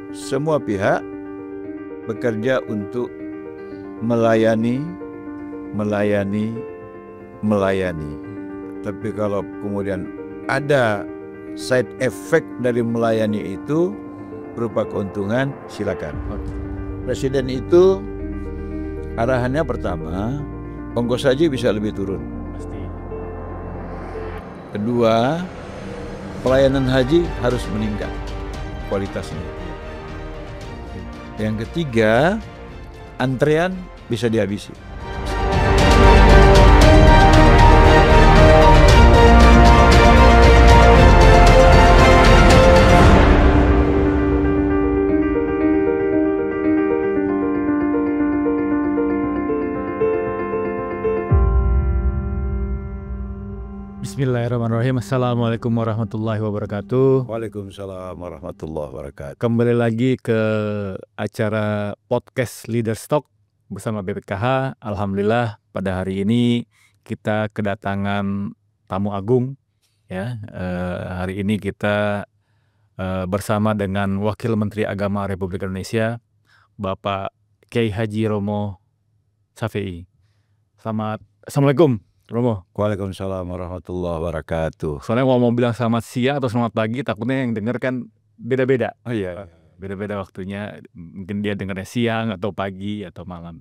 semua pihak bekerja untuk melayani. Tapi kalau kemudian ada side effect dari melayani itu berupa keuntungan, silakan. Presiden itu arahannya pertama, ongkos haji bisa lebih turun. Pasti. Kedua, pelayanan haji harus meningkat kualitasnya. Yang ketiga, antrean bisa dihabisi. Bismillahirrahmanirrahim. Assalamualaikum warahmatullahi wabarakatuh. Waalaikumsalam warahmatullahi wabarakatuh. Kembali lagi ke acara podcast Leaders Talk bersama BPKH. Alhamdulillah pada hari ini kita kedatangan tamu agung. Ya, hari ini kita bersama dengan Wakil Menteri Agama Republik Indonesia, Bapak Kiai Haji Romo Safei. Assalamualaikum Romo. Waalaikumsalam warahmatullahi wabarakatuh. Soalnya mau bilang selamat siang atau selamat pagi, takutnya yang denger kan beda-beda. Oh iya. Beda-beda waktunya. Mungkin dia dengarnya siang atau pagi atau malam.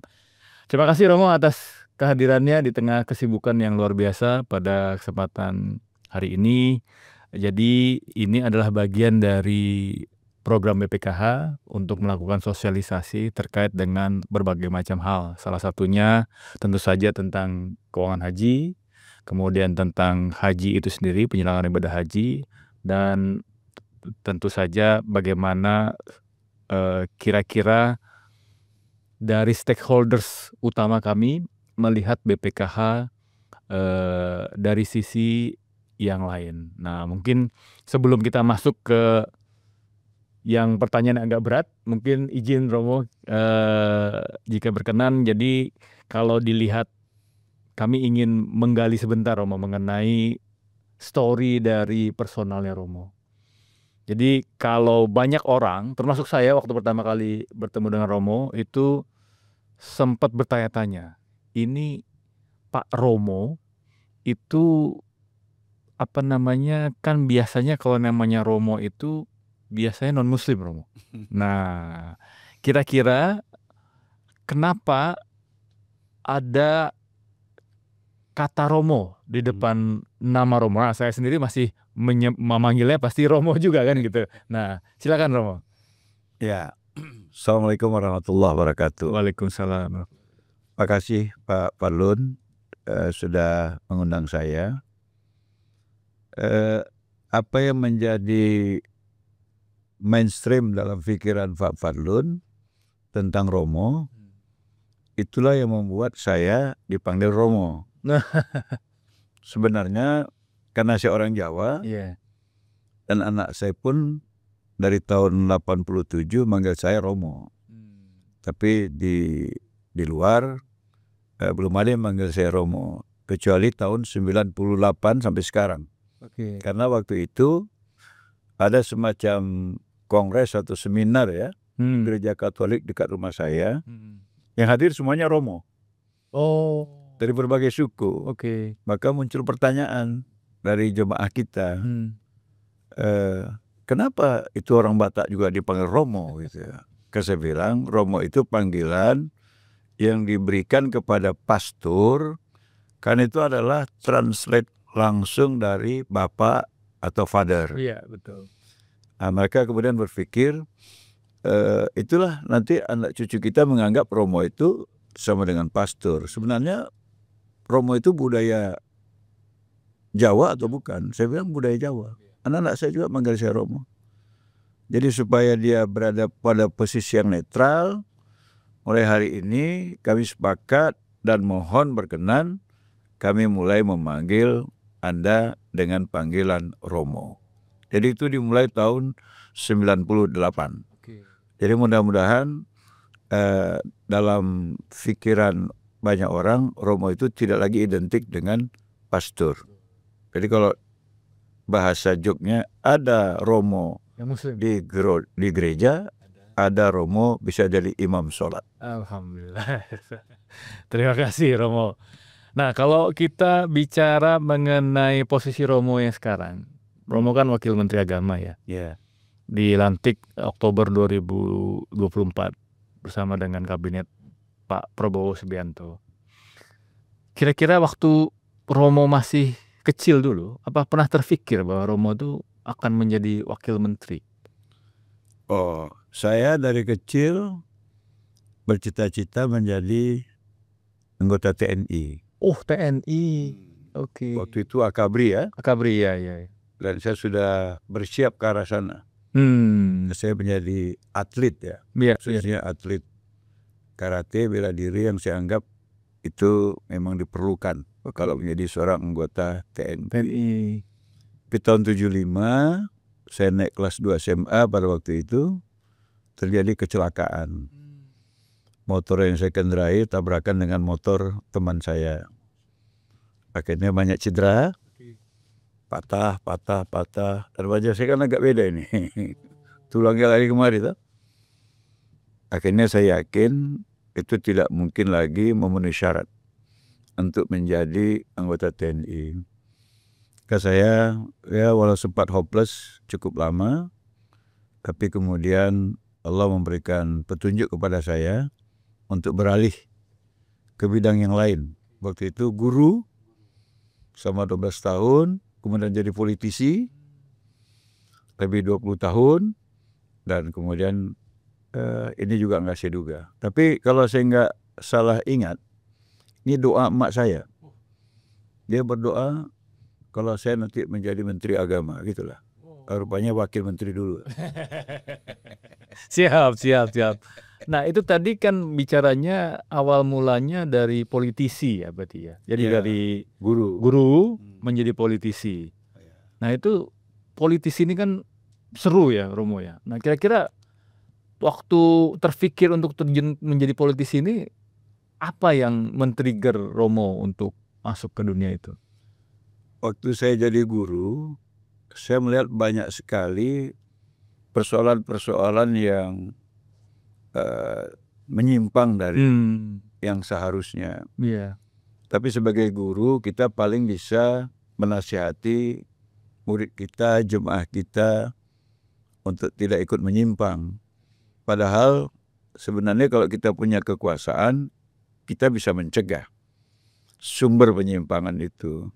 Terima kasih Romo atas kehadirannya di tengah kesibukan yang luar biasa pada kesempatan hari ini. Jadi ini adalah bagian dari program BPKH untuk melakukan sosialisasi terkait dengan berbagai macam hal. Salah satunya tentu saja tentang keuangan haji, kemudian tentang haji itu sendiri, penyelenggaraan ibadah haji, dan tentu saja bagaimana kira-kira dari stakeholders utama kami melihat BPKH dari sisi yang lain. Nah, mungkin sebelum kita masuk ke yang pertanyaan agak berat, mungkin izin Romo jika berkenan. Jadi kalau dilihat, kami ingin menggali sebentar Romo mengenai story dari personalnya Romo. Jadi kalau banyak orang, termasuk saya waktu pertama kali bertemu dengan Romo, itu sempat bertanya-tanya, ini Pak Romo itu apa namanya, kan biasanya kalau namanya Romo itu biasanya non-muslim Romo. Nah, kira-kira kenapa ada kata Romo di depan nama Romo? Nah, saya sendiri masih memanggilnya pasti Romo juga kan gitu. Nah, silakan Romo. Ya, Assalamualaikum warahmatullahi wabarakatuh. Waalaikumsalam. Terima kasih Pak Fadlun sudah mengundang saya. Apa yang menjadi mainstream dalam pikiran Pak Fadlun tentang Romo, itulah yang membuat saya dipanggil Romo. Sebenarnya karena saya orang Jawa, dan anak saya pun dari tahun 87 manggil saya Romo. Tapi di luar belum ada yang manggil saya Romo, kecuali tahun 98 sampai sekarang. Karena waktu itu ada semacam kongres atau seminar ya, gereja Katolik dekat rumah saya, yang hadir semuanya Romo. Oh, dari berbagai suku. Maka muncul pertanyaan dari jemaah kita, kenapa itu orang Batak juga dipanggil Romo gitu ya? Saya bilang Romo itu panggilan yang diberikan kepada pastor, kan itu adalah translate langsung dari bapak atau father. Iya, betul. Nah, mereka kemudian berpikir itulah nanti anak cucu kita menganggap Romo itu sama dengan pastor. Sebenarnya Romo itu budaya Jawa atau bukan? Saya bilang budaya Jawa. Anak-anak saya juga manggil saya Romo. Jadi supaya dia berada pada posisi yang netral, mulai hari ini kami sepakat dan mohon berkenan kami mulai memanggil Anda dengan panggilan Romo. Jadi itu dimulai tahun 98. Jadi mudah-mudahan dalam pikiran banyak orang Romo itu tidak lagi identik dengan pastor. Jadi kalau bahasa Jognya ada Romo Yang Muslim di gereja, ada Romo bisa jadi imam sholat. Alhamdulillah. Terima kasih Romo. Nah, kalau kita bicara mengenai posisi Romo yang sekarang, Romo kan Wakil Menteri Agama ya. Ya. Dilantik Oktober 2024 bersama dengan kabinet Pak Prabowo Subianto. Kira-kira waktu Romo masih kecil dulu, apa pernah terfikir bahwa Romo itu akan menjadi wakil menteri? Oh, saya dari kecil bercita-cita menjadi anggota TNI. Oh, TNI. Oke. Waktu itu Akabri ya. Akabri ya, ya. Dan saya sudah bersiap ke arah sana. Saya menjadi atlet ya. Khususnya atlet karate bela diri yang saya anggap itu memang diperlukan kalau menjadi seorang anggota TNI. Di tahun 75 saya naik kelas 2 SMA pada waktu itu terjadi kecelakaan. Motor yang saya kendarai tabrakan dengan motor teman saya. Akhirnya banyak cedera, patah. Dan wajah saya kan agak beda ini. Tulangnya lari kemari tuh. Akhirnya saya yakin itu tidak mungkin lagi memenuhi syarat untuk menjadi anggota TNI. Saya ya walau sempat hopeless cukup lama, tapi kemudian Allah memberikan petunjuk kepada saya untuk beralih ke bidang yang lain. Waktu itu guru selama 12 tahun, kemudian jadi politisi lebih 20 tahun, dan kemudian ini juga nggak saya duga. Tapi kalau saya nggak salah ingat, ini doa emak saya. Dia berdoa kalau saya nanti menjadi menteri agama, gitulah. Rupanya wakil menteri dulu. Siap. Nah, itu tadi kan bicaranya awal mulanya dari politisi ya berarti ya. Jadi dari guru menjadi politisi. Nah, itu politisi ini kan seru ya Romo ya. Nah, kira-kira waktu terfikir untuk terjun menjadi politisi ini, apa yang men-trigger Romo untuk masuk ke dunia itu? Waktu saya jadi guru, saya melihat banyak sekali persoalan-persoalan yang menyimpang dari yang seharusnya. Tapi sebagai guru kita paling bisa menasihati murid kita, jemaah kita untuk tidak ikut menyimpang. Padahal sebenarnya kalau kita punya kekuasaan, kita bisa mencegah sumber penyimpangan itu.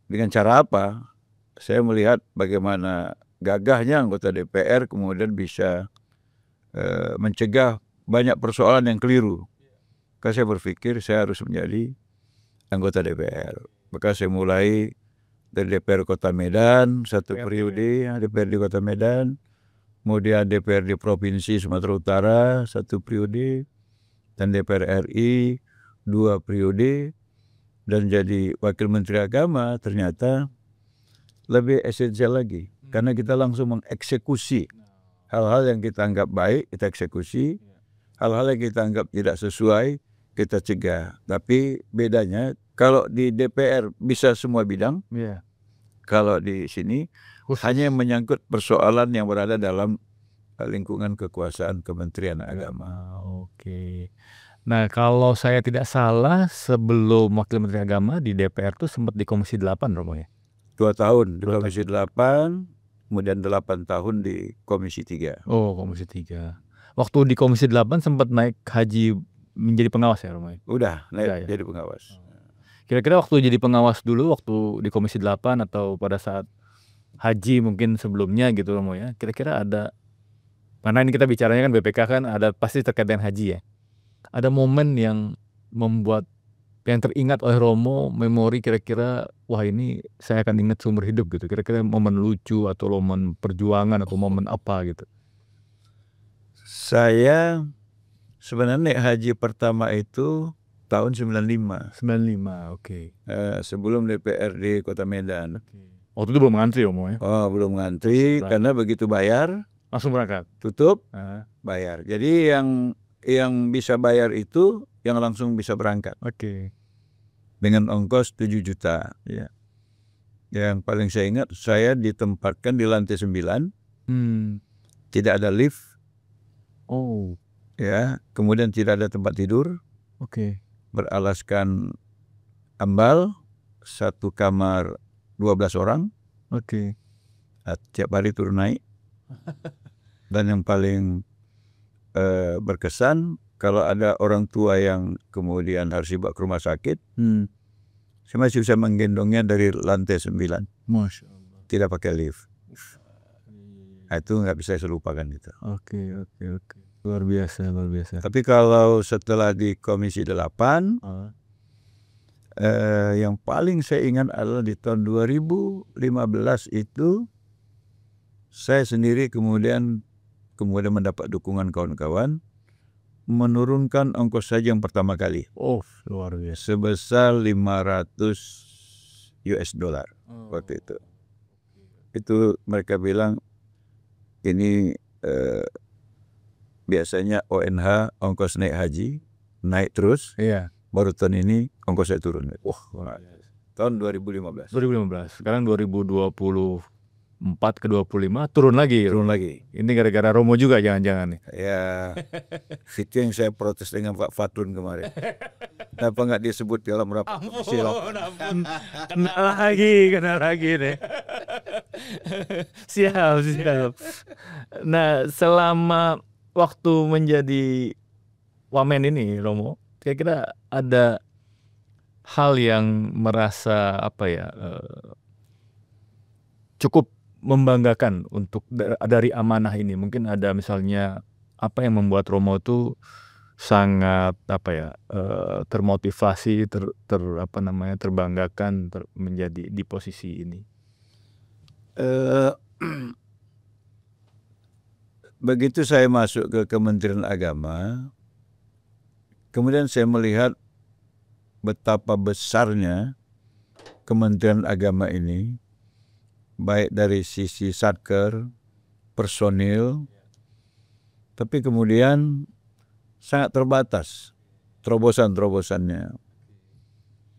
Dengan cara apa? Saya melihat bagaimana gagahnya anggota DPR kemudian bisa mencegah banyak persoalan yang keliru. Maka saya berpikir saya harus menjadi anggota DPR. Maka saya mulai dari DPR Kota Medan, 1 periode DPR di Kota Medan, kemudian DPR di Provinsi Sumatera Utara 1 periode, dan DPR RI 2 periode, dan jadi Wakil Menteri Agama ternyata lebih esensial lagi. Karena kita langsung mengeksekusi hal-hal yang kita anggap baik, kita eksekusi. Hal-hal yang kita anggap tidak sesuai, kita cegah. Tapi bedanya, kalau di DPR bisa semua bidang, kalau di sini hanya menyangkut persoalan yang berada dalam lingkungan kekuasaan Kementerian Agama. Oke. Nah, kalau saya tidak salah, sebelum Wakil Menteri Agama di DPR tuh sempat di Komisi 8 Romo ya? 2 tahun di Komisi 8, kemudian 8 tahun di Komisi 3. Oh, Komisi 3. Waktu di Komisi 8 sempat naik haji menjadi pengawas ya Romo ya? Udah naik jadi pengawas. Kira-kira waktu jadi pengawas dulu, waktu di Komisi 8 atau pada saat haji mungkin sebelumnya gitu Romo ya, kira-kira ada, karena ini kita bicaranya kan BPK kan ada pasti terkait dengan haji ya, ada momen yang membuat, yang teringat oleh Romo, memori kira-kira wah ini saya akan ingat seumur hidup gitu, kira-kira momen lucu atau momen perjuangan atau momen apa gitu? Saya sebenarnya naik haji pertama itu tahun 95. 95, oke. Sebelum DPR di Kota Medan. Waktu itu belum ngantri Romo ya? Oh, belum ngantri, karena begitu bayar langsung berangkat, tutup, bayar. Jadi yang bisa bayar itu yang langsung bisa berangkat. Dengan ongkos 7 juta. Yang paling saya ingat, saya ditempatkan di lantai 9. tidak ada lift, Oh, ya, kemudian tidak ada tempat tidur, oke. beralaskan ambal, satu kamar 12 orang, Oke. tiap hari turun naik. Dan yang paling berkesan, kalau ada orang tua yang kemudian harus dibawa ke rumah sakit, saya masih bisa menggendongnya dari lantai 9, Masya Allah. tidak pakai lift. Nah, itu nggak bisa saya lupakan itu. Oke. Luar biasa. Tapi kalau setelah di Komisi 8, yang paling saya ingat adalah di tahun 2015 itu saya sendiri kemudian mendapat dukungan kawan-kawan menurunkan ongkos saja yang pertama kali. Oh, luar biasa. Sebesar $500 waktu itu. Itu mereka bilang ini biasanya ONH ongkos naik haji naik terus. Iya. Baru tahun ini ongkos saya turun. Tahun 2015. Sekarang 2024 ke 25 turun lagi. Ini gara-gara Romo juga jangan-jangan nih. Ya, itu yang saya protes dengan Pak Fatrun kemarin. Kenapa nggak disebut dalam rapat komisi? Kena lagi nih. Siap. Nah, selama waktu menjadi wamen ini, Romo, kira-kira ada hal yang merasa cukup membanggakan untuk dari amanah ini. Mungkin ada misalnya apa yang membuat Romo itu sangat termotivasi, terbanggakan menjadi di posisi ini. Begitu saya masuk ke Kementerian Agama, kemudian saya melihat betapa besarnya Kementerian Agama ini, baik dari sisi satker, personil, tapi kemudian sangat terbatas terobosan-terobosannya.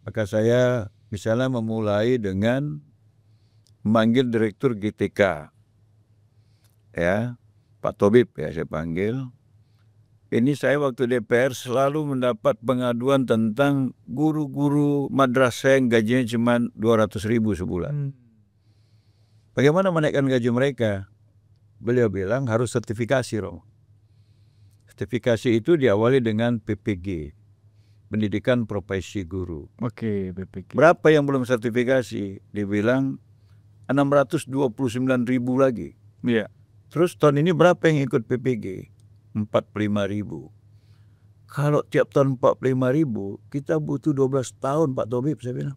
Maka saya misalnya memulai dengan memanggil Direktur GTK, ya, Pak Tobib ya saya panggil. Ini saya waktu DPR selalu mendapat pengaduan tentang guru-guru madrasah yang gajinya cuma 200.000 sebulan. Bagaimana menaikkan gaji mereka? Beliau bilang harus sertifikasi, Romo. Sertifikasi itu diawali dengan PPG, Pendidikan Profesi Guru. Oke, PPG. Berapa yang belum sertifikasi? Dibilang 629.000 lagi. Iya. Terus tahun ini berapa yang ikut PPG? 45.000. Kalau tiap tahun 45.000, kita butuh 12 tahun, Pak Tobib, saya bilang.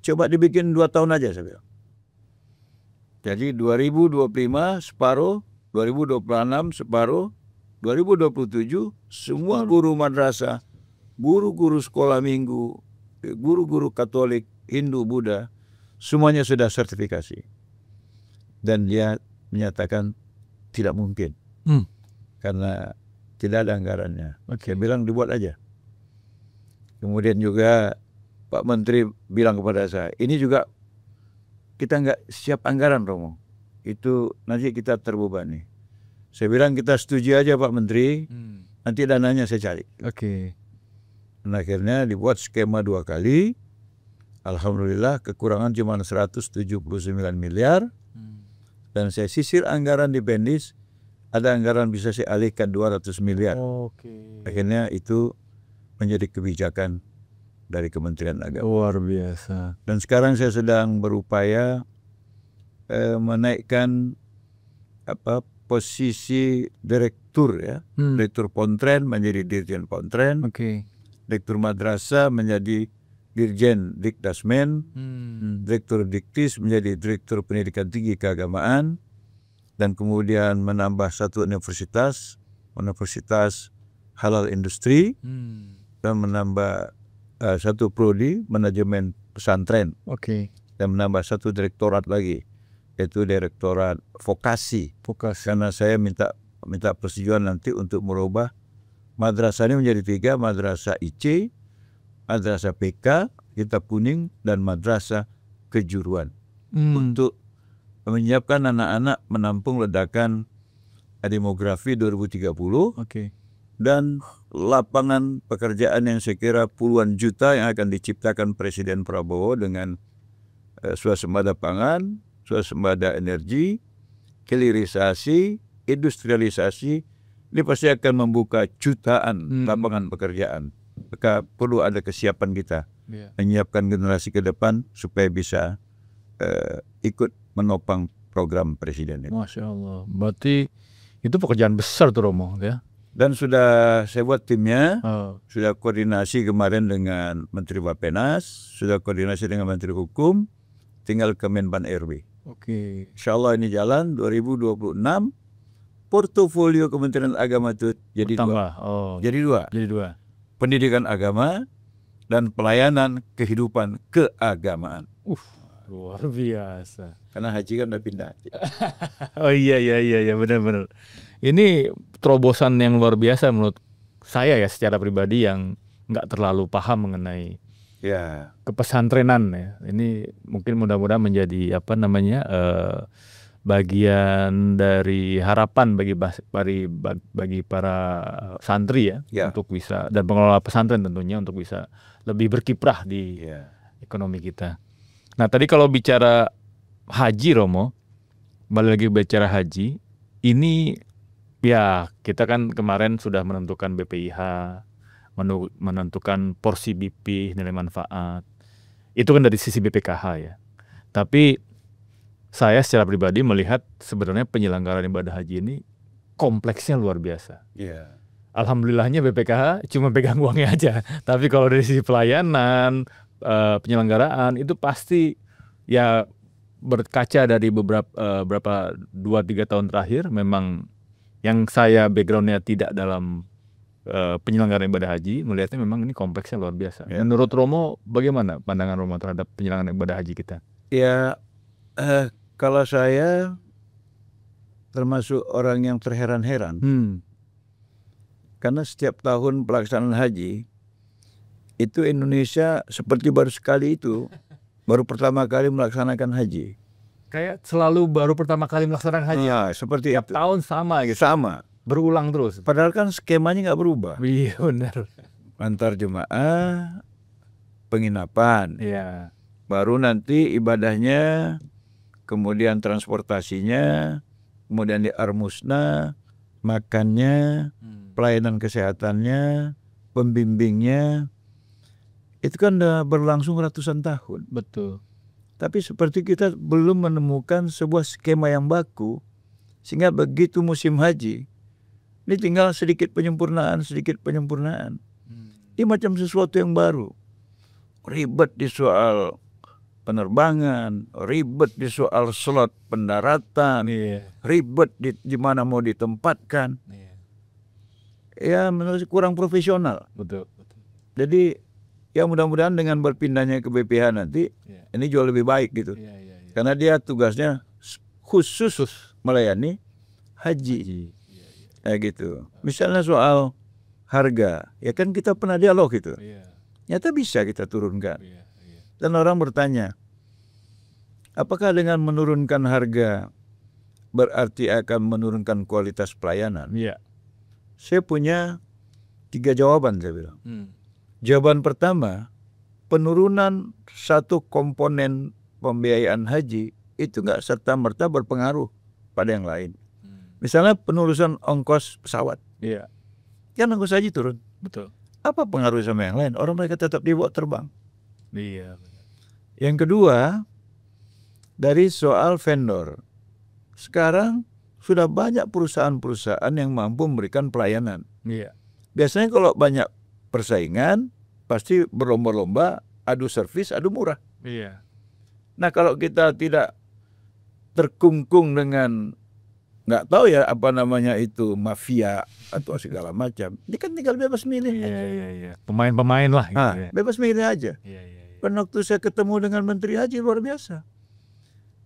Coba dibikin 2 tahun aja, saya bilang. Jadi 2025 separuh, 2026 separuh, 2027 semua guru madrasah, guru-guru sekolah minggu, guru-guru Katolik, Hindu, Buddha, semuanya sudah sertifikasi. Dan dia menyatakan tidak mungkin. Karena tidak ada anggarannya. Saya bilang dibuat aja. Kemudian juga Pak Menteri bilang kepada saya, ini juga kita nggak siap anggaran, Romo. Itu nanti kita terbebani. Saya bilang kita setuju aja Pak Menteri, nanti dananya saya cari. Oke. Dan akhirnya dibuat skema 2 kali. Alhamdulillah kekurangan cuma 179 miliar. Dan saya sisir anggaran di Pendis, ada anggaran bisa saya alihkan 200 miliar. Akhirnya itu menjadi kebijakan dari Kementerian Agama. Luar biasa. Dan sekarang saya sedang berupaya menaikkan posisi direktur, ya, direktur Pontren menjadi dirjen Pontren, direktur madrasah menjadi dirjen Dikdasmen, direktur Diktis menjadi direktur pendidikan tinggi keagamaan, dan kemudian menambah satu universitas halal industri, dan menambah satu prodi manajemen pesantren, dan menambah satu direktorat lagi, yaitu direktorat vokasi. Karena saya minta persetujuan nanti untuk merubah madrasah ini menjadi 3, madrasah IC, madrasah PK, Kitab Kuning, dan madrasah kejuruan, untuk menyiapkan anak-anak menampung ledakan demografi 2030 Oke. dan lapangan pekerjaan yang saya kira puluhan juta yang akan diciptakan Presiden Prabowo dengan swasembada pangan, swasembada energi, hilirisasi, industrialisasi. Ini pasti akan membuka jutaan lapangan pekerjaan. Maka perlu ada kesiapan kita menyiapkan generasi ke depan supaya bisa ikut menopang program Presiden ini. Masya Allah. Berarti itu pekerjaan besar tuh Romo ya. Dan sudah saya buat timnya, Oh. sudah koordinasi kemarin dengan Menteri Bappenas, sudah koordinasi dengan Menteri Hukum, tinggal ke Menpan RB. Oke. Insya Allah ini jalan 2026, portofolio Kementerian Agama itu jadi dua. Tambah. Oh. Jadi dua, Jadi dua. pendidikan agama dan pelayanan kehidupan keagamaan. Luar biasa. Karena haji kan udah pindah. Oh iya benar. Ini terobosan yang luar biasa menurut saya ya secara pribadi yang nggak terlalu paham mengenai Ya, kepesantrenan ya. Ini mungkin mudah-mudahan menjadi bagian dari harapan bagi para santri ya, untuk bisa, dan pengelola pesantren tentunya untuk bisa lebih berkiprah di ekonomi kita. Nah tadi kalau bicara haji Romo, balik lagi bicara haji, ini ya kita kan kemarin sudah menentukan BPIH, menentukan porsi BP, nilai manfaat. Itu kan dari sisi BPKH ya. Tapi saya secara pribadi melihat sebenarnya penyelenggaraan ibadah haji ini kompleksnya luar biasa. Alhamdulillahnya BPKH cuma pegang uangnya aja. Tapi kalau dari sisi pelayanan, penyelenggaraan itu pasti ya berkaca dari beberapa 2-3 tahun terakhir memang yang saya backgroundnya tidak dalam penyelenggaraan ibadah haji, melihatnya memang ini kompleksnya luar biasa. Menurut Romo, bagaimana pandangan Romo terhadap penyelenggaraan ibadah haji kita? Ya, kalau saya termasuk orang yang terheran-heran, karena setiap tahun pelaksanaan haji itu Indonesia seperti baru sekali itu, baru pertama kali melaksanakan haji. Kayak selalu baru pertama kali melaksanakan haji. Ya, seperti tiap itu. Tahun sama gitu. Sama. Berulang terus. Padahal kan skemanya nggak berubah. Iya benar. Antar jemaah, penginapan. Iya. Baru nanti ibadahnya, kemudian transportasinya, kemudian di Armusna, makannya, pelayanan kesehatannya, pembimbingnya. Itu kan udah berlangsung ratusan tahun. Betul. Tapi seperti kita belum menemukan sebuah skema yang baku, sehingga begitu musim haji, ini tinggal sedikit penyempurnaan. Ini macam sesuatu yang baru. Ribet di soal penerbangan, ribet di soal slot pendaratan, ribet di mana mau ditempatkan. Ya menurut saya kurang profesional. Betul. Jadi ya mudah-mudahan dengan berpindahnya ke BPH nanti ini jauh lebih baik gitu. Karena dia tugasnya khusus melayani haji. Ya gitu. Misalnya soal harga, ya kan kita pernah dialog gitu. Nyata bisa kita turunkan. Dan orang bertanya, apakah dengan menurunkan harga berarti akan menurunkan kualitas pelayanan? Saya punya 3 jawaban, saya bilang. Jawaban pertama, penurunan satu komponen pembiayaan haji itu nggak serta-merta berpengaruh pada yang lain. Misalnya penurunan ongkos pesawat. Kan ongkos haji turun. Betul. Apa pengaruh sama yang lain? Orang mereka tetap dibawa terbang. Iya. Yang kedua, dari soal vendor. Sekarang sudah banyak perusahaan-perusahaan yang mampu memberikan pelayanan. Biasanya kalau banyak persaingan, pasti berlomba-lomba, adu servis, adu murah. Nah kalau kita tidak terkungkung dengan nggak tahu ya apa namanya itu mafia atau segala macam, ini kan tinggal bebas milih. Pemain-pemain lah. Gitu, bebas milih aja. Kan waktu saya ketemu dengan Menteri Haji luar biasa.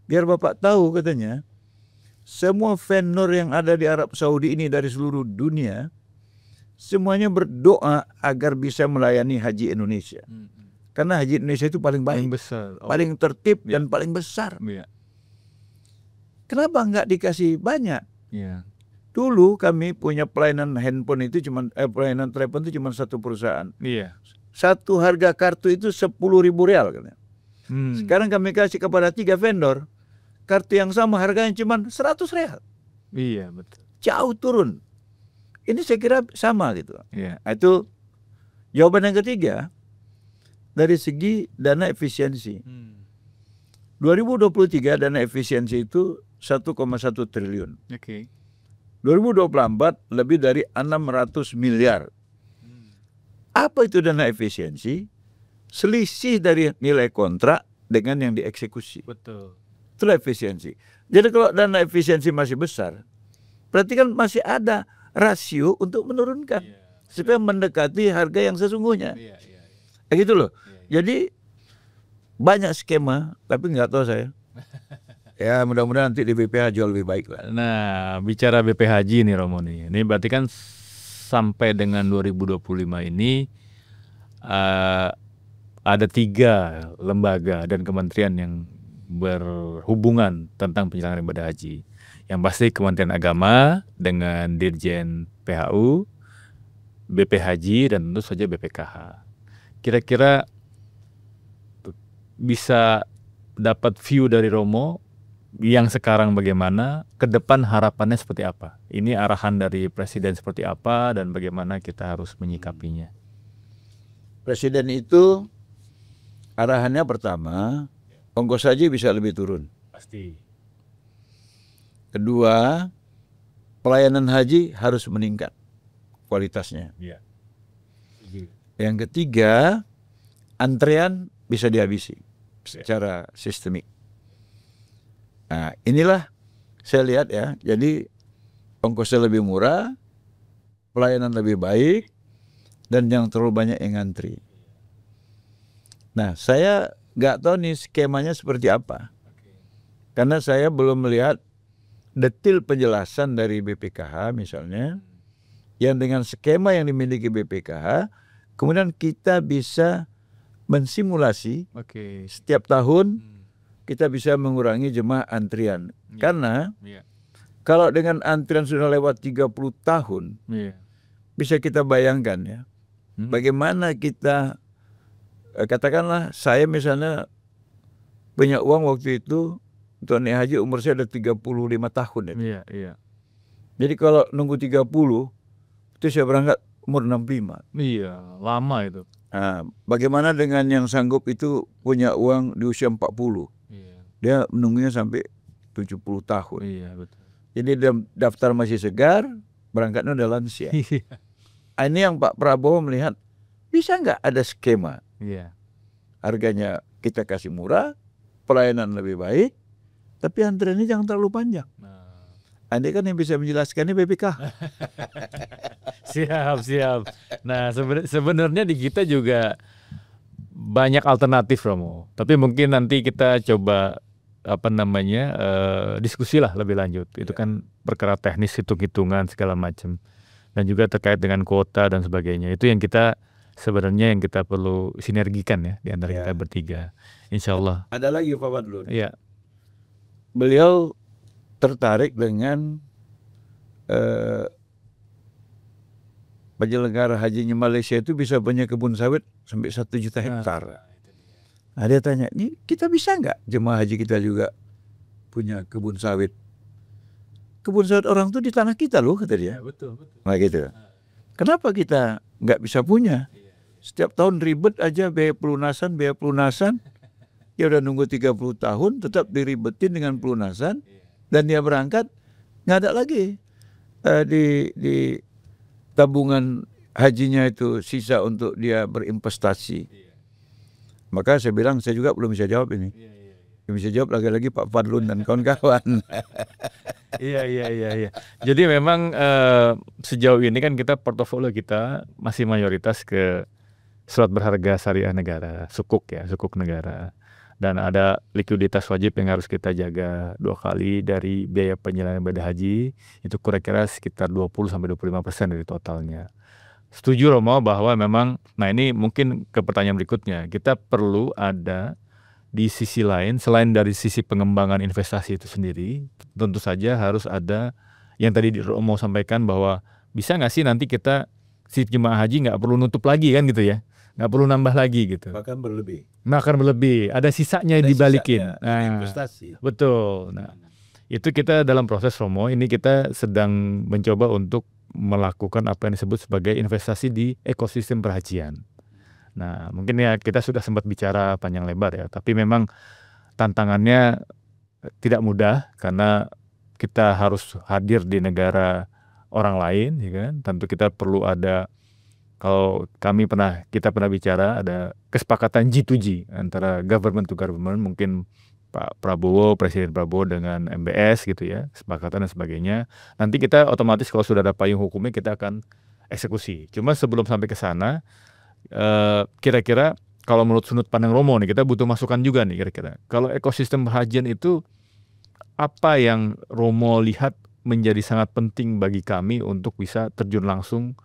Biar Bapak tahu katanya, semua vendor yang ada di Arab Saudi ini dari seluruh dunia, semuanya berdoa agar bisa melayani haji Indonesia. Karena haji Indonesia itu paling baik, paling besar, paling tertib dan paling besar. Kenapa nggak dikasih banyak? Iya. Dulu kami punya pelayanan handphone itu pelayanan telepon itu cuma satu perusahaan. Iya. Satu harga kartu itu 10.000 real. Sekarang kami kasih kepada 3 vendor. Kartu yang sama harganya cuma 100 real. Iya, betul. Jauh turun. Ini saya kira sama gitu. Iya. Nah, itu jawaban yang ketiga dari segi dana efisiensi. 2023 dana efisiensi itu 1,1 triliun. Oke. 2024 lebih dari 600 miliar. Apa itu dana efisiensi? Selisih dari nilai kontrak dengan yang dieksekusi. Betul. Itulah efisiensi. Jadi kalau dana efisiensi masih besar, berarti kan masih ada rasio untuk menurunkan. Supaya mendekati harga yang sesungguhnya. Gitu loh. Jadi banyak skema, tapi nggak tahu saya. Ya mudah-mudahan nanti di BPH jauh lebih baik lah. Nah, bicara BPH Haji nih Romo nih. Ini berarti kan sampai dengan 2025 ini ada 3 lembaga dan kementerian yang berhubungan tentang penyelenggaraan ibadah haji. Yang pasti Kementerian Agama dengan Dirjen PHU, BP Haji, dan tentu saja BPKH. Kira-kira bisa dapat view dari Romo yang sekarang bagaimana, ke depan harapannya seperti apa? Ini arahan dari Presiden seperti apa dan bagaimana kita harus menyikapinya? Presiden itu arahannya pertama, ongkos haji bisa lebih turun. Pasti. Kedua, pelayanan haji harus meningkat kualitasnya. Iya. Yang ketiga, antrean bisa dihabisi secara sistemik. Nah, inilah saya lihat ya. Jadi ongkosnya lebih murah, pelayanan lebih baik, dan jangan terlalu banyak yang ngantri. Nah, saya nggak tahu nih skemanya seperti apa. Karena saya belum melihat detail penjelasan dari BPKH misalnya, yang dengan skema yang dimiliki BPKH, kemudian kita bisa mensimulasi setiap tahun kita bisa mengurangi jemaah antrian. Karena kalau dengan antrian sudah lewat 30 tahun, bisa kita bayangkan ya, bagaimana kita, katakanlah saya misalnya punya uang waktu itu, untuk naik haji umur saya ada 35 tahun ya. Jadi kalau nunggu 30, itu saya berangkat umur 65. Iya, lama itu. Nah, bagaimana dengan yang sanggup itu punya uang di usia 40? Dia menunggunya sampai 70 tahun. Iya, betul. Jadi daftar masih segar, berangkatnya udah lansia. Ini yang Pak Prabowo melihat, bisa nggak ada skema? Harganya kita kasih murah, pelayanan lebih baik, tapi antreannya jangan terlalu panjang. Ini kan yang bisa menjelaskan ini BPKH. Siap. Nah, sebenarnya di kita juga banyak alternatif, Romo. Tapi mungkin nanti kita coba diskusi lah lebih lanjut. Itu kan perkara teknis, hitung-hitungan segala macam, dan juga terkait dengan kuota dan sebagainya. Itu yang kita sebenarnya yang kita perlu sinergikan ya di antara kita bertiga. Insya Allah. Ada lagi Pak Fadlun. Iya. Beliau tertarik dengan penyelenggara hajinya Malaysia itu bisa punya kebun sawit sampai 1 juta hektar. Nah, dia tanya, ini kita bisa nggak jemaah haji kita juga punya kebun sawit? Kebun sawit orang tuh di tanah kita loh, kata dia. Betul. Nah gitu. Kenapa kita nggak bisa punya? Setiap tahun ribet aja biaya pelunasan. Ya udah nunggu 30 tahun tetap diribetin dengan pelunasan, dan dia berangkat nggak ada lagi di tabungan hajinya itu sisa untuk dia berinvestasi. Maka saya bilang saya juga belum bisa jawab ini. Yang bisa jawab lagi-lagi Pak Fadlun dan kawan-kawan. Iya. Jadi memang sejauh ini kan kita portofolio kita masih mayoritas ke surat berharga syariah negara, sukuk negara. Dan ada likuiditas wajib yang harus kita jaga 2 kali dari biaya penyelenggaraan ibadah haji, itu kira-kira sekitar 20-25% dari totalnya. Setuju Romo bahwa memang, nah ini mungkin ke pertanyaan berikutnya, kita perlu ada di sisi lain, selain dari sisi pengembangan investasi itu sendiri, tentu saja harus ada yang tadi Romo sampaikan bahwa bisa nggak sih nanti kita si jemaah haji nggak perlu nutup lagi kan gitu ya, nggak perlu nambah lagi gitu. Bahkan berlebih. Makan berlebih, ada sisanya Ada dibalikin. sisanya, Nah, investasi. betul. Nah, itu kita dalam proses Romo ini kita sedang mencoba untuk melakukan apa yang disebut sebagai investasi di ekosistem perhajian. Nah, mungkin ya kita sudah sempat bicara panjang lebar ya, tapi memang tantangannya tidak mudah karena kita harus hadir di negara orang lain, ya kan? Tentu kita perlu ada, kalau kita pernah bicara ada kesepakatan G2G antara government to government, mungkin Pak Prabowo, Presiden Prabowo dengan MBS gitu ya, kesepakatan dan sebagainya. Nanti kita otomatis kalau sudah ada payung hukumnya kita akan eksekusi. Cuma sebelum sampai ke sana, kira-kira kalau menurut sudut pandang Romo nih, kita butuh masukan juga nih kira-kira. Kalau ekosistem perhajian itu apa yang Romo lihat menjadi sangat penting bagi kami untuk bisa terjun langsung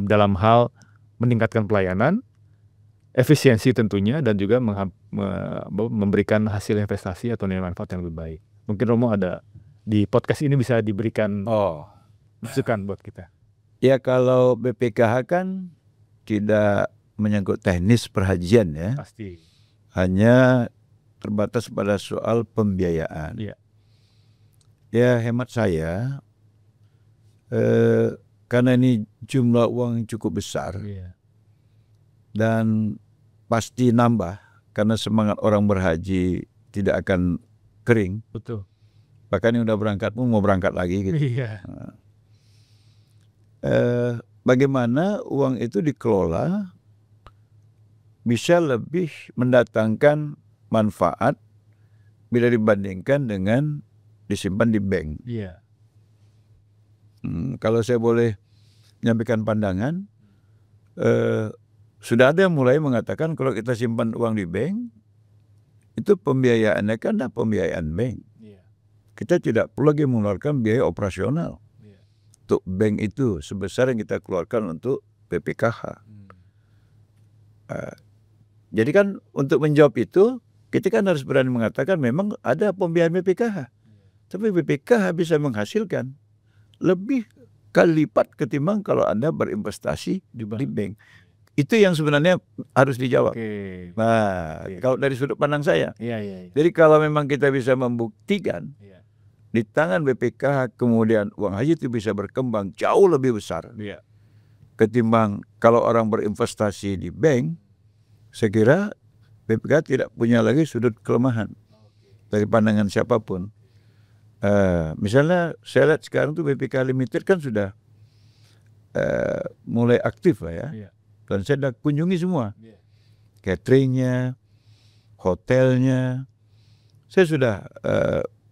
dalam hal meningkatkan pelayanan, efisiensi tentunya, dan juga memberikan hasil investasi atau nilai manfaat yang lebih baik. Mungkin Romo ada di podcast ini bisa diberikan masukan buat kita. Ya kalau BPKH kan tidak menyangkut teknis perhajian ya. Pasti. Hanya terbatas pada soal pembiayaan. Iya. Ya hemat saya, karena ini jumlah uang yang cukup besar. Iya. Dan pasti nambah karena semangat orang berhaji tidak akan kering. Betul. Bahkan yang udah berangkat pun mau berangkat lagi gitu. Iya. Bagaimana uang itu dikelola bisa lebih mendatangkan manfaat bila dibandingkan dengan disimpan di bank. Iya. Kalau saya boleh menyampaikan pandangan, sudah ada yang mulai mengatakan kalau kita simpan uang di bank, itu pembiayaannya kan adalah pembiayaan bank. Iya. Kita tidak perlu lagi mengeluarkan biaya operasional untuk bank itu sebesar yang kita keluarkan untuk BPKH. Jadi kan untuk menjawab itu, kita kan harus berani mengatakan memang ada pembiayaan BPKH. Tapi BPKH bisa menghasilkan lebih kali lipat ketimbang kalau Anda berinvestasi di bank. Itu yang sebenarnya harus dijawab. Nah, kalau dari sudut pandang saya. Jadi kalau memang kita bisa membuktikan di tangan BPKH kemudian uang haji itu bisa berkembang jauh lebih besar ketimbang kalau orang berinvestasi di bank, saya kira BPKH tidak punya lagi sudut kelemahan dari pandangan siapapun. Misalnya saya lihat sekarang tuh BPKH Limited kan sudah mulai aktif lah ya. Dan saya sudah kunjungi semua. Cateringnya, hotelnya. Saya sudah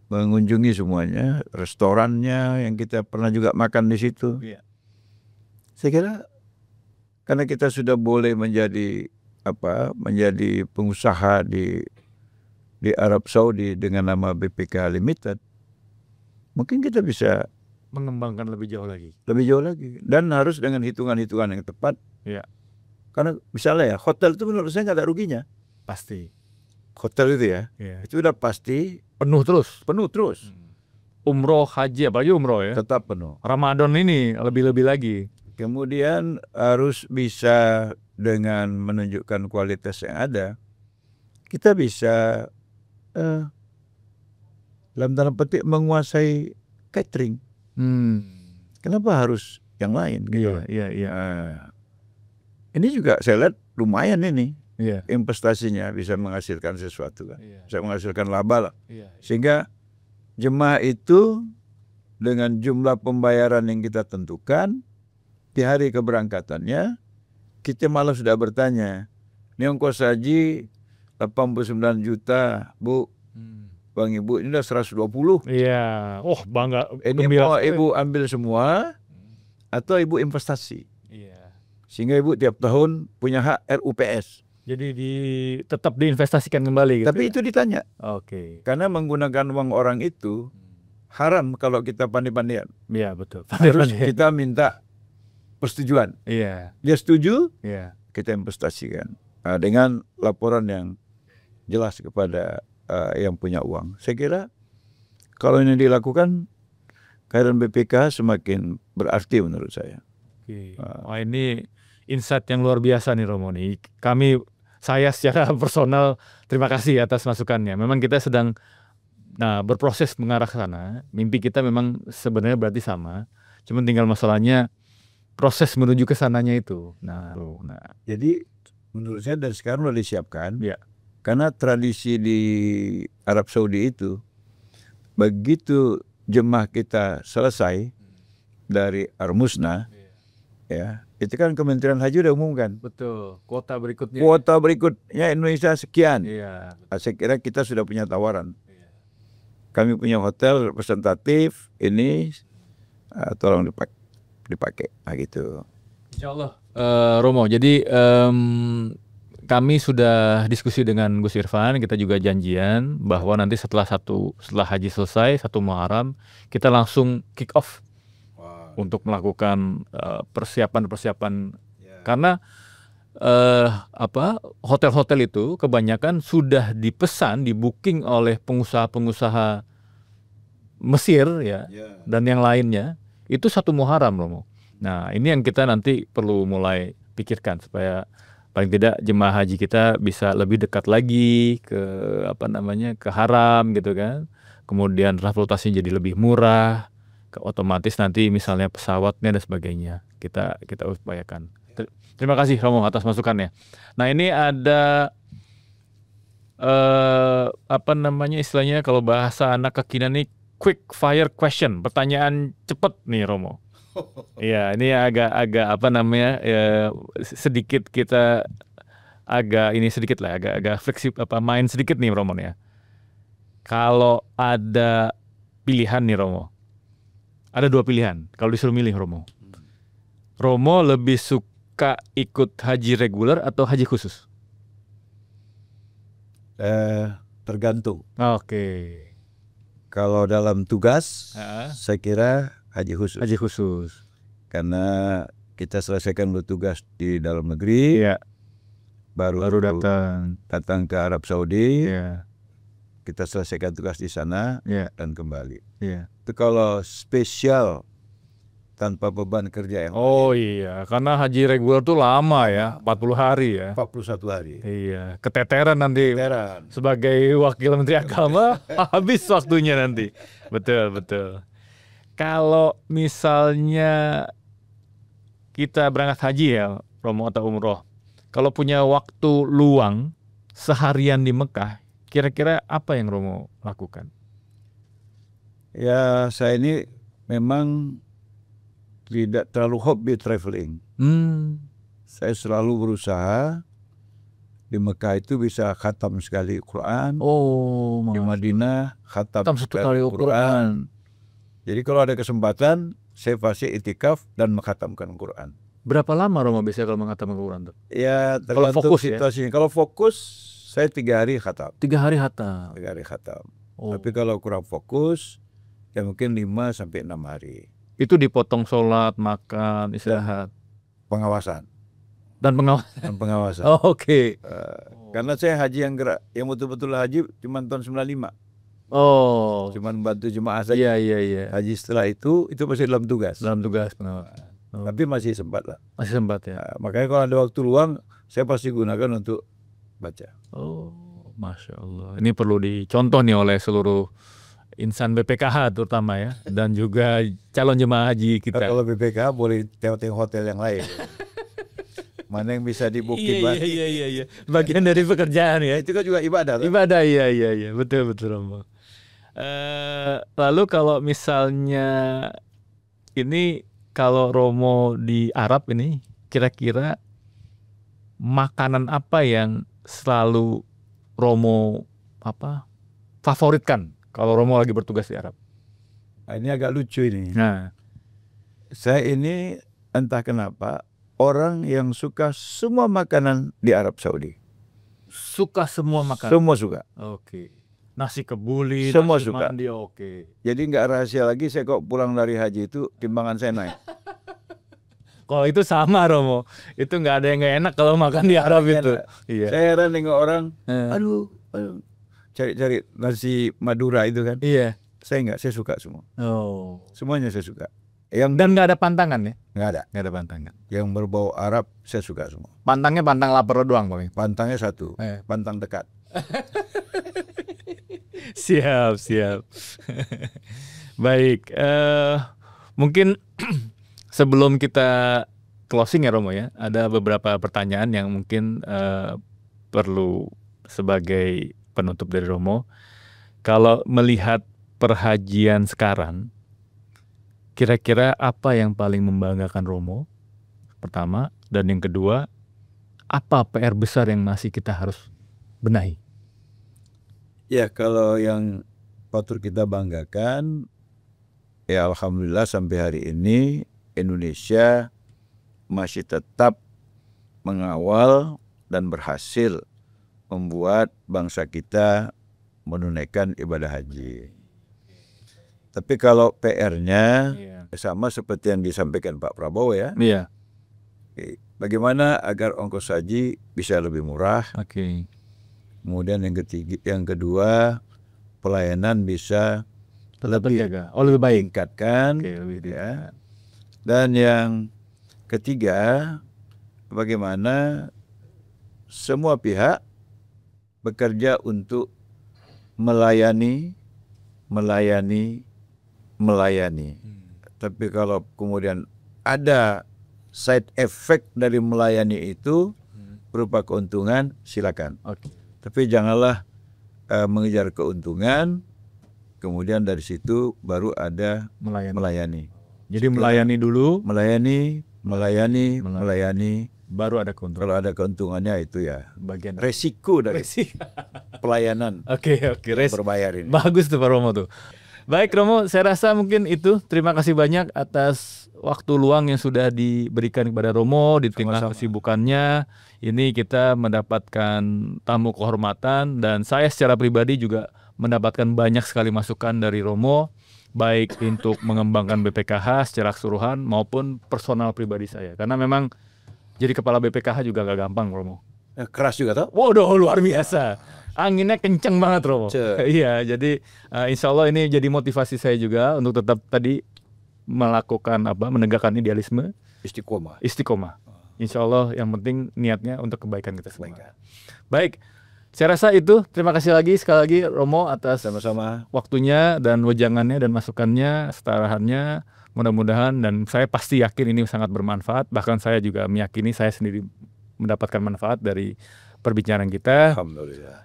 mengunjungi semuanya, restorannya yang kita pernah juga makan di situ. Saya kira karena kita sudah boleh menjadi pengusaha di Arab Saudi dengan nama BPKH Limited, mungkin kita bisa mengembangkan lebih jauh lagi. Dan harus dengan hitungan-hitungan yang tepat. Karena misalnya ya, hotel itu menurut saya nggak ada ruginya. Pasti. Hotel itu ya, itu udah pasti penuh terus. Umroh, haji, apalagi umroh ya. Tetap penuh. Ramadan ini lebih-lebih lagi. Kemudian harus bisa dengan menunjukkan kualitas yang ada, kita bisa dalam tanda petik menguasai catering. Kenapa harus yang lain? Gitu? Ini juga saya lihat lumayan ini. Investasinya bisa menghasilkan sesuatu kan. Bisa menghasilkan laba lah. Sehingga jemaah itu dengan jumlah pembayaran yang kita tentukan di hari keberangkatannya, kita malah sudah bertanya, ini ongkos haji 89 juta, Bu. Bang Ibu, ini udah 120. Iya. Oh, bangga. Ini mau Ibu ambil semua atau Ibu investasi. Sehingga Ibu tiap tahun punya hak RUPS. Jadi tetap diinvestasikan kembali gitu. Tapi itu ditanya. Karena menggunakan uang orang itu haram kalau kita pandai-pandaian. Iya, betul. Harus kita minta persetujuan. Dia setuju, kita investasikan dengan laporan yang jelas kepada yang punya uang. Saya kira kalau ini dilakukan, kehadiran BPKH semakin berarti menurut saya. Oke. Wah, ini insight yang luar biasa nih Romo nih. Saya secara personal terima kasih atas masukannya. Memang kita sedang berproses mengarah ke sana. Mimpi kita memang sebenarnya berarti sama. Cuma tinggal masalahnya proses menuju ke sananya itu. Jadi menurut saya dari sekarang sudah disiapkan. Ya. Karena tradisi di Arab Saudi itu, begitu jemaah kita selesai dari Ar-Musna, ya, itu kan Kementerian Haji udah umumkan. Betul. Kuota berikutnya. Kuota berikutnya Indonesia sekian. Iya. Saya kira kita sudah punya tawaran. Kami punya hotel representatif ini, tolong dipakai, gitu. Insya Allah. Romo, jadi kami sudah diskusi dengan Gus Irfan, kita juga janjian bahwa nanti setelah haji selesai, 1 Muharram, kita langsung kick off untuk melakukan persiapan. Karena hotel-hotel itu kebanyakan sudah dipesan, di-booking oleh pengusaha-pengusaha Mesir ya, dan yang lainnya, itu 1 Muharram, Romo. Nah, ini yang kita nanti perlu mulai pikirkan supaya paling tidak jemaah haji kita bisa lebih dekat lagi ke ke haram gitu kan. Kemudian transportasi jadi lebih murah, otomatis nanti misalnya pesawatnya dan sebagainya kita upayakan. Terima kasih Romo atas masukannya. Nah, ini ada istilahnya kalau bahasa anak kekinian nih quick fire question, pertanyaan cepat nih Romo. Iya, ini agak sedikit kita agak fleksibel, main sedikit nih Romo ya. Kalau ada pilihan nih Romo, ada 2 pilihan. Kalau disuruh milih Romo lebih suka ikut haji reguler atau haji khusus? Tergantung. Oke. Kalau dalam tugas, saya kira haji khusus. Haji khusus. Karena kita selesaikan bertugas di dalam negeri, baru datang ke Arab Saudi, kita selesaikan tugas di sana dan kembali. Itu kalau spesial tanpa beban kerja yang iya, karena haji reguler tuh lama ya, 40 hari ya. 41 hari. Iya, keteteran nanti. Sebagai wakil Menteri Agama habis waktunya nanti. Betul. Kalau misalnya kita berangkat haji ya, Romo atau umroh, kalau punya waktu luang seharian di Mekah, kira-kira apa yang Romo lakukan? Ya, saya ini memang tidak terlalu hobi traveling. Saya selalu berusaha di Mekah itu bisa khatam sekali Quran. Di Madinah khatam sekali Quran. Jadi kalau ada kesempatan, saya pasti itikaf dan mengkhatamkan Quran. Berapa lama Romo biasanya kalau mengkhatamkan Quran tuh? Ya, tergantung situasinya. Kalau fokus, saya 3 hari khatam. 3 hari khatam. Tapi kalau kurang fokus, ya mungkin 5 sampai 6 hari. Itu dipotong sholat, makan, istirahat, pengawasan. Dan pengawasan. Oke. Karena saya haji yang betul-betul haji cuma tahun 95. Cuma bantu jemaah saja. Iya. Haji setelah itu masih dalam tugas. Pengawasan. Tapi masih sempat lah. Masih sempat ya. Makanya kalau ada waktu luang, saya pasti gunakan untuk baca. Masya Allah. Ini perlu dicontoh nih oleh seluruh insan BPKH terutama ya, dan juga calon jemaah haji kita. Kalau BPKH boleh tengok hotel yang lain. Mana yang bisa di-booking. Iya. Bagian dari pekerjaan ya. Itu kan juga ibadah. Ibadah, iya. Betul Romo. Lalu kalau misalnya ini, kalau Romo di Arab ini, kira-kira makanan apa yang selalu Romo favoritkan kalau Romo lagi bertugas di Arab? Ini agak lucu ini. Saya ini entah kenapa orang yang suka semua makanan di Arab Saudi. Suka semua makanan? Semua suka. Oke. Nasi kebuli, semua nasi suka. mandi, oke. Jadi nggak rahasia lagi, saya kok pulang dari haji itu timbangan saya naik. Kalau itu sama Romo, itu nggak ada yang nggak enak kalau makan di Arab itu. Iya. Saya heran dengan orang, aduh cari-cari nasi Madura itu kan. Iya. Saya suka semua. Oh. Semuanya saya suka. Dan nggak ada pantangan ya? Nggak ada pantangan. Yang berbau Arab saya suka semua. Pantangnya pantang lapar doang, Pak. Pantangnya satu, pantang dekat. Siap. Baik, mungkin sebelum kita closing ya Romo ya, ada beberapa pertanyaan yang mungkin perlu sebagai penutup dari Romo. Kalau melihat perhajian sekarang, kira-kira apa yang paling membanggakan Romo? Pertama, dan yang kedua, apa PR besar yang masih kita harus benahi? Ya, kalau yang patut kita banggakan, ya alhamdulillah sampai hari ini Indonesia masih tetap mengawal dan berhasil membuat bangsa kita menunaikan ibadah haji. Tapi kalau PR-nya sama seperti yang disampaikan Pak Prabowo ya. Iya. Bagaimana agar ongkos haji bisa lebih murah? Kemudian yang kedua, pelayanan bisa lebih baik, tingkatkan. Ya. Dan yang ketiga, bagaimana semua pihak bekerja untuk melayani. Tapi kalau kemudian ada side effect dari melayani itu berupa keuntungan, silakan. Tapi janganlah mengejar keuntungan, kemudian dari situ baru ada melayani. Jadi melayani dulu, melayani, baru ada keuntungan. Kalau ada keuntungannya itu ya bagian resiko dari pelayanan. Oke, berbayar ini. Bagus tuh Pak Romo tuh. Baik Romo, saya rasa mungkin itu. Terima kasih banyak atas waktu luang yang sudah diberikan kepada Romo di tengah kesibukannya. Ini kita mendapatkan tamu kehormatan dan saya secara pribadi juga mendapatkan banyak sekali masukan dari Romo, baik untuk mengembangkan BPKH secara keseluruhan maupun personal pribadi saya. Karena memang jadi kepala BPKH juga gak gampang Romo. Keras juga toh? Waduh, luar biasa. Anginnya kenceng banget Romo. Iya, jadi insya Allah ini jadi motivasi saya juga untuk tetap tadi melakukan menegakkan idealisme, istiqomah. Insya Allah yang penting niatnya untuk kebaikan kita semua. Baik, saya rasa itu. Terima kasih sekali lagi Romo atas sama-sama waktunya dan wejangannya dan masukannya, setarahannya. Mudah-mudahan dan saya pasti yakin ini sangat bermanfaat. Bahkan saya juga meyakini saya sendiri mendapatkan manfaat dari perbincangan kita. Alhamdulillah.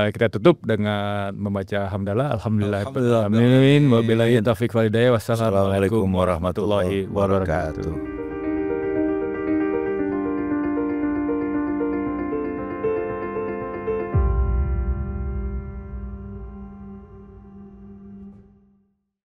Kita tutup dengan membaca hamdalah. Alhamdulillah. Amin. Wabillahi taufiq wal hidayah. Wassalamualaikum warahmatullahi wabarakatuh.